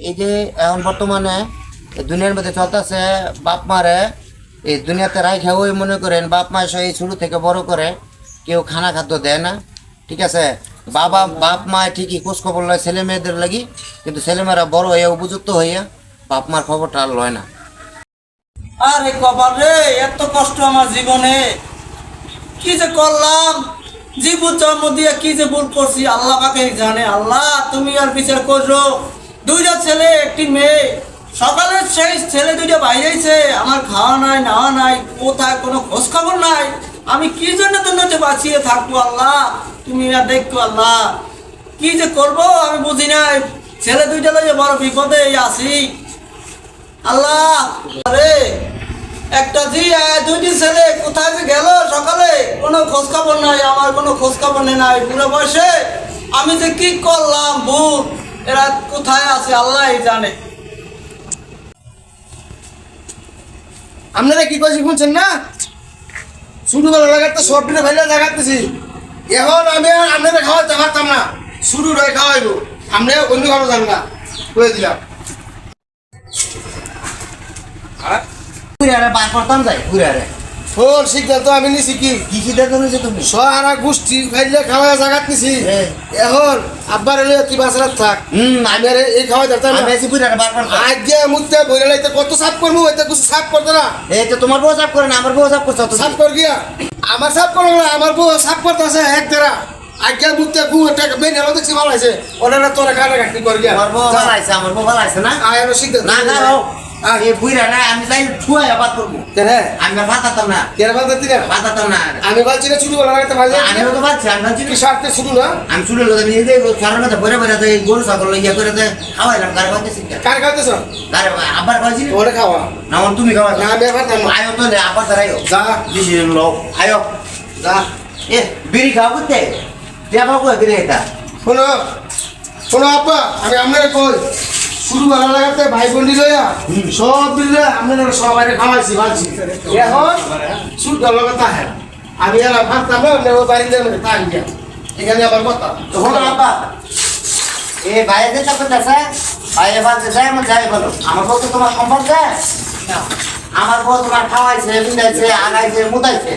এই যে এখন বর্তমানে দুনিয়ার মধ্যে চলতেছে বাপ মারে এই দুনিয়াতে রাইখা ওই মনে করেন বাপ মা এই শুরু থেকে বড় করে কেউ খানা খাদ্য দেয় না, ঠিক আছে। বাপ মা ঠিকই খোঁজ খবর লয় ছেলে মেয়েদের লাগি, কিন্তু ছেলেমেয়েরা বড় হয়ে উপযুক্ত হইয়া বাপ মার খবরটা আর লয় না। আরে কপাল রে, এত কষ্ট আমার জীবনে, কি যে করলাম, জীবন জন্ম দিয়ে কি যে ভুল করছি আল্লাহ পাকে জানে। আল্লাহ তুমি আর বিচার করো। দুইটা ছেলে একটি মেয়ে, সকালের সেই ছেলে দুইটা বাইরেছে, আমার খাওয়া নাই নাওয়া নাই, কোথায় কোনো খোঁজ খবর নাই। আমি কি জন্য দুনিয়াতে বাঁচিয়ে থাকবো আল্লাহ, তুমি আর দেখো আল্লাহ, কি যে করবো আমি বুঝি নাই। ছেলে দুইটা লইয়া বড় বিপদে আছি আল্লাহ। আরে একটা দুইটি ছেলে কোথায় যে গেল সকালে, কোনো খোঁজ খবর নাই, আমার কোনো খোঁজ খবর নাই। বুড়ো বয়সে আমি যে কি করলাম ভুল, এরা কোথায় আছে আল্লাহ জানে। আপনারা কি করছি শুনছেন না? ছোটবেলা লাগাতে সব দিনে ভাইলে দেখাতেছি, এখন আমি আর আপনাদের খাওয়াতে পারতাম না, শুরু রয়ে খাওয়াইব, আপনি অন্য খাওয়া যান না করে দিলাম। বার করতাম যাই ঘুরে ফোন সিদ্ধান্ত আমি নিছি কি কি সিদ্ধান্ত নিয়েছো তুমি? সারা গোষ্ঠী খাইলে খাওয়া জায়গা নিছি, এখন আব্বার এলে তুই বাসারাত থাক, আমি আর এই খাওয়া যাতাম না। আজকে মুখতে বইরে লাইতে কত সাফ করবো, এটা কিছু সাফ করতে না। এই তো তোমার বউ সাফ করে না, আমার বউ সাফ করছো তো। সাফ কর গিয়া আমার সাফ করবো না, আমার বউ সাফ করতে আছে এক দেরা। আজকে মুখতে গু একটা মেন হেলো দেখছি ভালো আছে, ওটা তোরা কাটা কাটি কর গিয়া। আমার বউ ভালো আছে, আমার বউ ভালো আছে না? আয় সিদ্ধান্ত না না এই বুইরা না, আমি যাই ছুঁয়া আবাদ করবো। হ্যাঁ আমি আর ভাতাতাম না, কেন বলতে না ভাতাতাম না। আমি বলছি না শুরু করা লাগাতে ভালো আমিও তো পাচ্ছি, আমি ভাবছি কি স্বার্থে শুরু না। আমি শুরু করতে নিয়ে যাই কারণ বইরা বইরা এই গরু ছাগল ইয়া করে খাওয়াইলাম, কারে খাওয়াইতেছি কার খাওয়াতেছ? কারে আবার খাওয়াইছি ওরে খাওয়া না, তুমি খাওয়া না, আমি আর ভাতাম না। আয়ো তো আবার দাঁড়াইও যা বেশি লোক আয়ো যা। এ বিড়ি খাওয়া বুঝতে দেখাও কই বিড়ি এটা শোনো শোনো আব্বা, আমি আপনার কই শুরু ভালো লাগাতে ভাই বোন লইয়া সব দিলে আপনারা সবাই খাওয়াইছি ভালছি, এখন শুরু ভালো কথা হ্যাঁ আমি আর ভাবতাম না ও বাড়িতে তাই গিয়া এখানে আবার কথা তখন আব্বা এ বাইরে যেটা করতেছে বাইরে বাজে যায় মন যাই বলো, আমার বউ তো তোমার সম্পর্ক দেয়, আমার বউ তোমার খাওয়াইছে বিন্দাইছে আগাইছে মুদাইছে,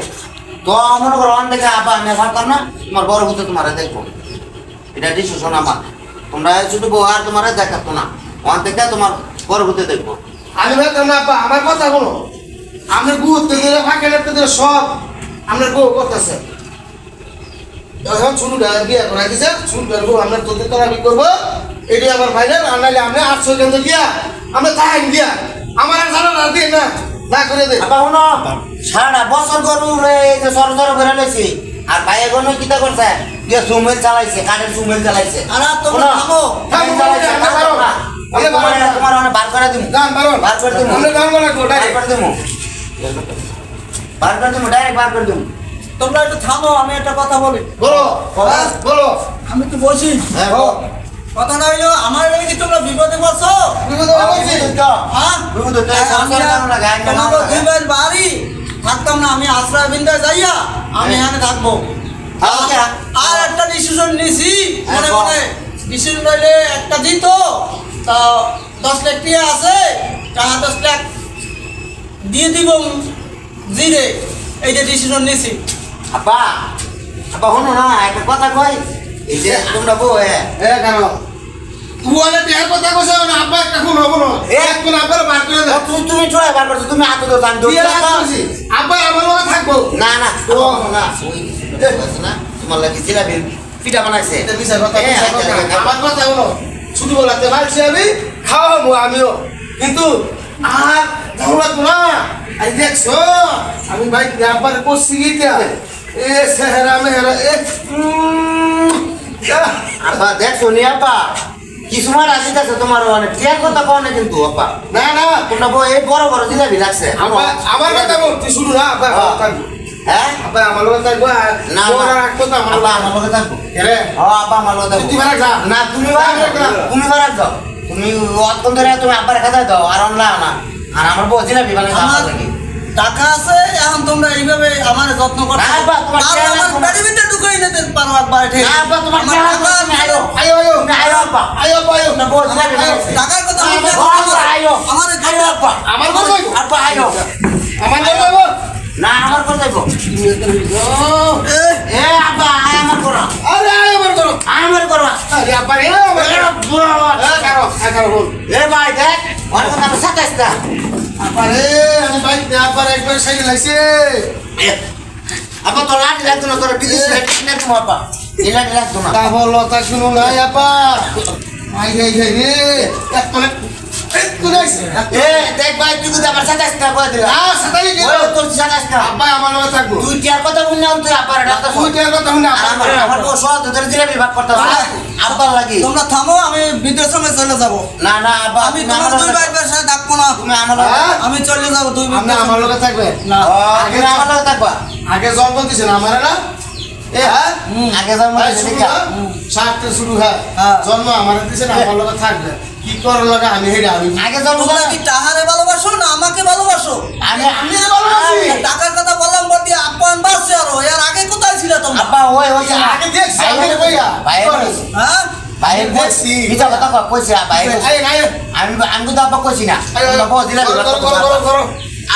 তো মনে করো অন দেখে আব্বা আমি ভাবতাম না তোমার বড় হতে তোমার দেখবো, এটা ডিসিশন আমার। তোমরা শুধু বউ আর তোমার দেখাতো না, ওখান থেকে তোমার বড় হতে দেখবো। আমি ভাবতাম না আব্বা, আমার কথা বলো, আপনার গুরুত্ব দিলে ফাঁকে লাগতে দিলে সব আপনার বউ করতেছে। এখন শুরু বিয়ে করা দিছে, শুরু করবো আমরা তোদের তোরা বি করবো, এটি আমার ফাইনাল। আর নাহলে আপনি 800 কেন্দ্র গিয়া আমরা তাহাই গিয়া আমার আর জানা না দিয়ে না না করে দে। আব্বা শুনো, সারা বছর গরু এই যে সর সর করে লইছি, আর ভাইয়ে গরু কিতা করছে যে সুমেল চালাইছে, কাঠের সুমেল চালাইছে। আর তোমরা থামো, তোমার অনেক বার করে দিমু, যান বারণ বার করে দিমু, আমরা যান বলা গো বার ডাইরেক্ট করে দিমু, বার করে দিমু, ডাইরেক্ট বার করে দিমু। তোমরা একটু থামো, আমি একটা কথা বলি। বলো বলো। আমি তো বলছি হ্যাঁ বল। কথাটা হইলো, আমার এই কি তোমরা বিপদে পড়ছো? বিপদে পড়ছি। হ্যাঁ বিপদ হইতো, এই সংসারে কারণ লাগে, আইন কানুন তোমাকে লাগে। দুই ভাইয়ের বাড়ি থাকতাম না, আমি আশ্রয় বিন্দায় যাইয়া আমি এখানে থাকবো। আচ্ছা। আর একটা ডিসিশন নিছি মনে হ্যাঁ, মনে, ডিসিশন রইলে একটা দিত তা 10 লাখ টিয়া আছে, টাকা 10 লাখ দিয়ে দিব জিরে, এই যে ডিসিশন নিছি। আব্বা আব্বা শোনো না, একটা কথা কই, এই যে তোমরা বউ এ কেন তুয়ালে টিয়ার কথা কইছ না আব্বা, একটা ফোন হবো না এক কোন আব্বার বার করে দাও। তুমি চলে বার করছো, তুমি হাতে তো জান বিয়ে করছি আব্বা আমার লগে থাকবো না না ও না ওই আছে না তোমার লাগি জিলাপি পিঠা বানাইছে, এটা বিচার কথা এ, বিচার কথা আচ্ছা, আমার কথা হলো শুধু বলাতে পারছি আমি খাওয়াবো আমিও, কিন্তু আর ধরলা তো না আই দেখছো আমি ভাই আব্বার করছি গিয়া এ সেহরা মেহরা এ আব্বা দেখছো নি আব্বা কিছুমান আসিতেছে তোমার অনেক ঠিক কথা কও না, কিন্তু আব্বা না না তোমরা বউ এই বড় বড় জিলাপি লাগছে আমার কথা বলছি শুধু না আব্বা থাকবো, হ্যাঁ আব্বা আমার লগে থাকবো না ওরা রাখতো না আমার আব্বা আমার লগে থাকবো, রে আব্বা আমার লগে থাকবো। তুই বারাক যা। না তুমি বারাক যাও, তুমি বারাক যাও, তুমি অতক্ষণ ধরে তুমি আব্বার খাতা দাও আর অনলা না, আর আমার বউ জিলাপি বানাইছে আমার আমার লাগি। টাকা আছে, এখন তোমরা এইভাবে আমার যত্ন করো, না, আব্বা, তোমার আর চেহারা আমার তোমার- বাড়ির ভিতরে ঢুকাই নিতে পারো একবার ঠিক। না, আব্বা, তোমার আমার চেহারা টাকা তুমি আছে। আয়ো, আয়ো আয়ো তুমি আয়ো আব্বা, আয়ো আয়ো না বউ জিলাপি বানাইছে। টাকার কথা আয়ো আমার আয়ো আব্বা আমার ঘর যাইবো আব্বা আয়ো আমার ঘর যাইবো না আমার করে যাইবো এ আব্বা আয় আমার করো আরে আমার ঘর আমার করো আরে আব্বা রে আমার কারো এ ভাই দেখ অনেক কথা সাতাইছটা আব্বা রে আমি বাইক দে আব্বা একবার সাইকেল আইছে আব্বা তোর লাঠি লাগতো না তোর বিদেশ না তুমি আব্বা এই লাঠি লাগতো না তা হলো তা শুনো না আব্বা আই রে এক তুই আইছে এ দেখ ভাই তুই কিন্তু আমার সাতাইছটা কই দিলা সাতালি কি ওই তোর সাতাইছটা আব্বা আমার লগে থাকবো তুই কি আর কথা বললি তুই আব্বার ডাক্তার তুই কি কথা শুনে আমার আমার বউ সব তোদের জিলাপি ভাগ করতে আব্বার লাগি তোমরা থামো, আমি বৃদ্ধাশ্রমে চলে যাব। না না আব্বা আমি তোমার দুই ভাই সাথে থাকবো না। তুমি আমার আমি চলে যাব দুই আপনি আমার লগে থাকবে না আগে আমার লগে থাকবা আগে জন্ম দিছেন আমার না এ হ্যাঁ আগে যাও ভাই মানে শুরু দেখা সাতটা শুরু হয় হ্যাঁ। জন্ম আমার দিছেন আমার লগে থাকবে কি করার লাগে আমি হেডা আমি আগে যাও তোমরা কি টাহারে ভালোবাসো না আমাকে ভালোবাসো? আমি আমি ভালোবাসি টাকার কথা বললাম বলতে আপ্যায়ন বাড়ছে আরো। এর আগে কোথায় ছিল তোমরা? আব্বা ওই ওই আগে দেখছি আমি কইয়া ভাই হ্যাঁ ভাই দেখছি। মিছা কথা কইছি ভাই আই নাই আমি আমি তো আব্বা কইছি না তোমরা বউ জিলাপি ভাগ করো।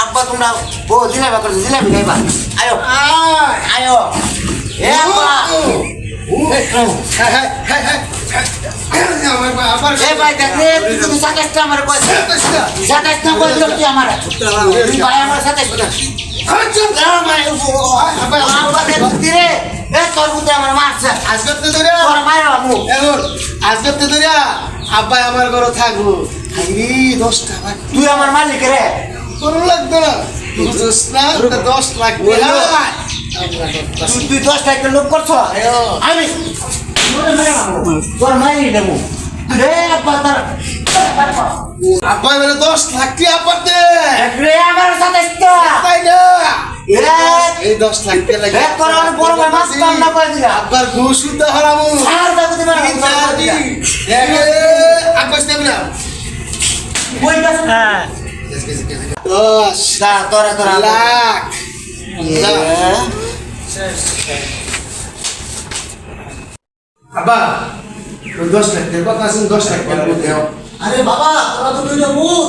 আব্বা তোমরা বউ জিলাপি ভাগ করো জিলাপি খাইবা আয়ো আয়ো এ আব্বা এ ভাই দেখ রে তুই তো সাতাইছটা আমার কইছিস সাতাইছটা কইছিস তুই আমার তুই ভাই আমার সাতাইছটা আব্বা দেখ রে এ তোর বুদ্ধি আমার মারছে তোর মায়ের মুখ আব্বাই আমার ঘরে থাকবো 10 টাকা তুই আমার মালিক রে করো লাগতো না 10 লাখ তুই 10 টাকা লোক করছ আমি তোর মায়ের দেবো রে আব্বা তোর আব্বাই বলে 10 লাখ কি আব্বাতে রে আমার সাতাইছটা তাই না এ এই 10 লাখ কে লাগে এক করে অনেক বড় ভাই মাছ কাম না করে দিলা আব্বার ঘুষ উঠতে হারামু আর দাও দিবা আব্বাস দেব না কই গেছ হ্যাঁ 10 দা তোরা তোরা লাখ আব্বা 10 লাখ কথা আছে 10 লাখ দেও আরে বাবা তোরা তো দুইটা মুখ।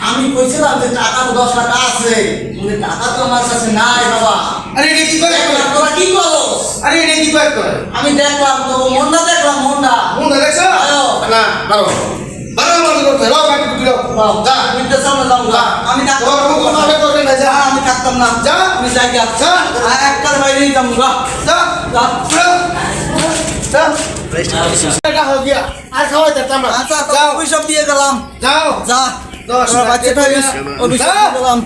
আমি কইছিলাম যে টাকা তো 10 টাকা আছে, কিন্তু টাকা তো আমার কাছে নাই বাবা। আরে এটা কি করে তোরা কি করো? আরে এটা কি করে আমি দেখলাম তো মন্ডা দেখলাম মন্ডা। মুন দেখছ আয়ো। না বারো বারো বারো করতে লাও কাটি দিল যা বৃদ্ধাশ্রমে যাবো না। আমি থাকতাম তোর মুখ ভাবে করবে না যা আমি থাকতাম না। যা। আমি যাই গা। যা। একটার বাইরেই যাবো গা। যা যা। যা টাকা হয়ে গিয়া আর খাওয়া যেতাম না আচ্ছা তো অভিশাপ দিয়ে গেলাম। যাও যা। 10 তোরা বাচ্চা থাকিস, অভিশাপ দিয়ে গেলাম।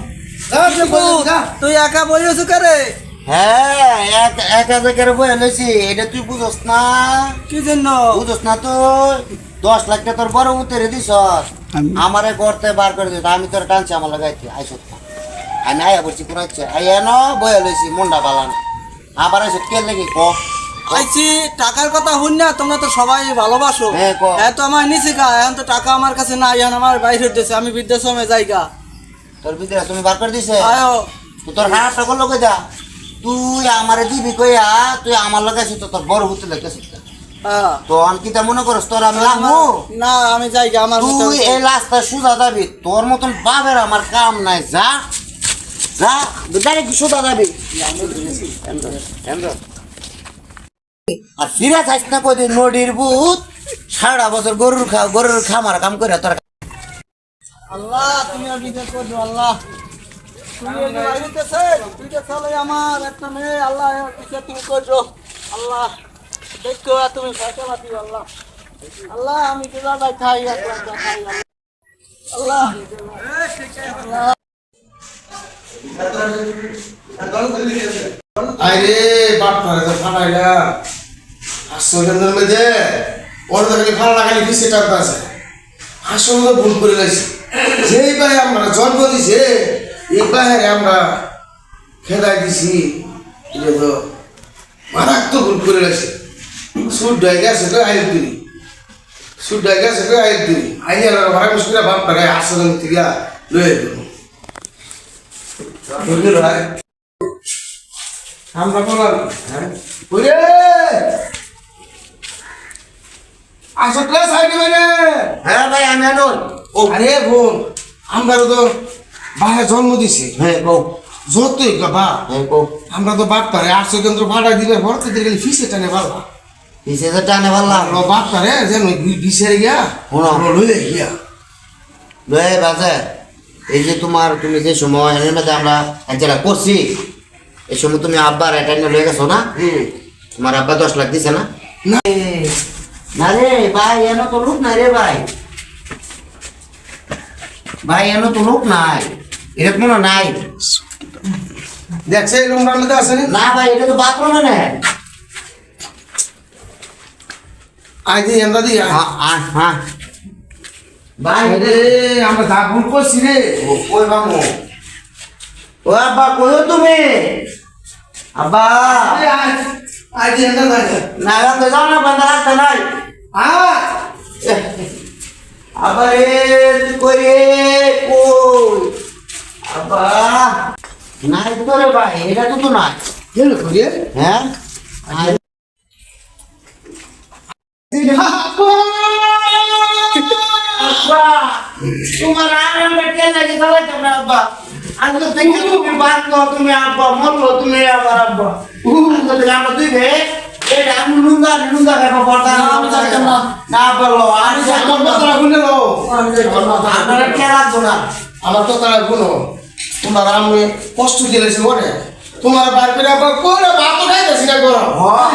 যা তুই একা বইরেছ কারে? হ্যাঁ এক জায়গায় বই এনেছি এটা তুই বুঝস না কি জন্য? বুঝস না তুই 10 লাখ টাকা তোর বড় উত্তরে দিস আমারে গড়তে বার করে দিত আমি তোর টানছি আমার লাগাইছি আইসত না আমি আয়া বলছি কোন হচ্ছে আইয়া ন বই লইছি মুন্ডা বালান আবার আইসত কে লেগে ক আইছি টাকার কথা শুন না, তোমরা তো সবাই ভালোবাসো। হ্যাঁ, ক। হ্যাঁ তো আমার নিচে গা, এখন তো টাকা আমার কাছে নাই, এখন আমার বাইরে দিয়েছে, আমি বৃদ্ধাশ্রমে যাই গা। তোর ভিতরে তুমি বার করে দিছে আয়ো তুই তোর হাত টাকা লগে যা তুই আমারে দিবি কইয়া তুই আমার লাগাইছি তো তোর বড় হতে লেগেছিস হ্যাঁ। তো কি তা মনে করস তোর আমি লাগবো না আমি যাই গা, আমার মতো- তুই এই রাস্তা সুদা যাবি তোর মতন বাবের আমার কাম নাই যা যা ডাইরেক্ট সুদা যাবি আর ফিরে থাইস না কই নদীর বুত সারা বছর গরুর খামার কাম করে তোর আল্লাহ তুমি আর বিচার করছো আল্লাহ। তুমি এই যে বাইরেতেছে, দুইটা ছেলে আমার, একটা মেয়ে, আল্লাহ এর বিচার তুমি করছো আল্লাহ। দেখো আর তুমি ফয়সালা দিও আল্লাহ। আল্লাহ আমি তোরা ভাই খাই আল্লাহ। আরে বাপ করে তো ফাটাইলা আসলে মধ্যে ওর তো খালি ফাটা লাগালি কিসে টানতে আছে আসলে ভুল করে লাইছি যেই ভাই আমরা জন্ম দিছে এই বাইরে আমরা খেদাই দিছি এটা তো মারাত্মক ভুল করে লাইছি সুট ডাই গেছে তো আইল দিই সুট ডাই গেছে তো আইল দিই আইলে আর মারা মুশকিল বাপ করে আসলে থেকে লয়ে দিল আমরা বললাম ওরে আসলে সাইড মানে হ্যাঁ ভাই মেনুন ও আরে বোন আমরা তো বাহে জন্ম দিছি হ্যাঁ কো যতই বা হ্যাঁ কো আমরা তো বাপ পারে 800 কেন্দ্র ভাড়া দিলে ভরতে দিলে ফিসে টানে পারলা কিসে টানে পারলাম লো বাপ পারে যেন বিশের গিয়া লইলে গিয়া লয়ে বাজে এই যে তুমি যে সময় এর মধ্যে আমরা একটা করছি এই সময় তুমি আব্বার এটা নিয়ে লয়ে গেছো না তোমার আব্বা 10 লাখ দিছে না না। না রে ভাই এনো তো লোক নাই রে ভাই ভাই এনো তো লোক নাই এরকম মনে নাই দেখছে এই রুমটার মধ্যে আছে না ভাই এটা তো বাথরুমে না আই দি আমরা দি হ্যাঁ ভাই রে আমরা যা ভুল করছি রে ও কই বামু ও আব্বা কইও তুমি আব্বা আই দি আমরা দেখে না তো যাও না বন্ধ রাখতে নাই আবার কই আব্বা নাই তো রে ভাই এটা তো নাই কেন করিয়ে হ্যাঁ আব্বা তোমার আরামে কেন লাগে সবাই তোমরা আব্বা আজ তো দেখে তুমি বাঁচলো তুমি আব্বা মরলো তুমি আবার আব্বা আজ তো আমরা দুই রে এটা আমি নুঙ্গা খাবো পড়তা আমি যাইতাম না। না বলো আমি যাবো আমার কথা শুনে লো আপনারা কে রাখবো না আমার কথা শুনো তোমার আমি কষ্ট দিলেছি বলে তোমার বাপের আবার কোনে ভাত খাইতেছি না করো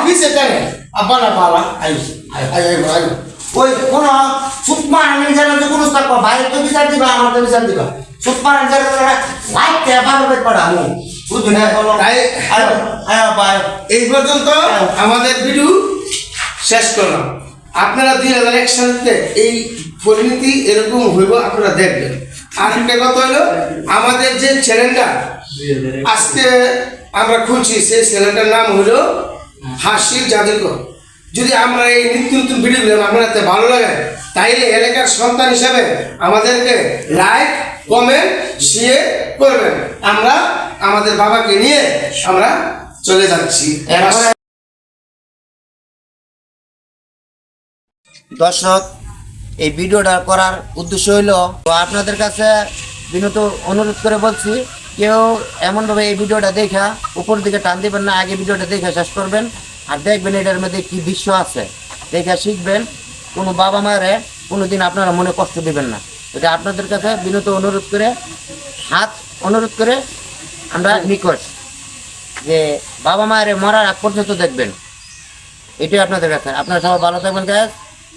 বিশে টানে আব্বা না পালা আই আই আই আই ওই কোন সুতমা আমি জানা যে কোন থাকবো ভাই তো বিচার দিবা আমার তো বিচার দিবা সুতমা আমি জানা লাইট কে ভাবে পড়ামু বুঝু না বলো তাই আয় আয় ভাই এই পর্যন্ত আমাদের ভিডিও শেষ করলাম আপনারা 2001 সালেতে এই পরিণতি এরকম হইব আপনারা দেখবেন আর একটা কথা হলো আমাদের যে চ্যানেলটা আজকে আমরা খুলছি সেই চ্যানেলটার নাম হলো হাসির জাদুঘর যদি আমরা এই নিত্য নতুন ভিডিওগুলো আপনাদের ভালো লাগে তাইলে এলাকার সন্তান হিসাবে আমাদেরকে লাইক কমেন্ট শেয়ার করবেন আমরা আমাদের বাবাকে নিয়ে আমরা চলে যাচ্ছি দর্শক এই ভিডিওটা করার উদ্দেশ্য হইলো তো আপনাদের কাছে বিনত অনুরোধ করে বলছি কেউ এমনভাবে এই ভিডিওটা দেখা উপর দিকে টান দিবেন না আগে ভিডিওটা দেখে শেষ করবেন আর দেখবেন এটার মধ্যে কি দৃশ্য আছে দেখে শিখবেন কোনো বাবা মায়ের কোনোদিন আপনারা মনে কষ্ট দিবেন না এটা আপনাদের কাছে বিনত অনুরোধ করে আমরা রিকোয়েস্ট যে বাবা মায়ের মরার আগ পর্যন্ত দেখবেন এটাই আপনাদের কাছে আপনারা সবাই ভালো থাকবেন গাইস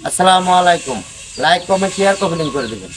আসসালামু আলাইকুম লাইক কমেন্ট শেয়ার কমেন্ট করে দেবেন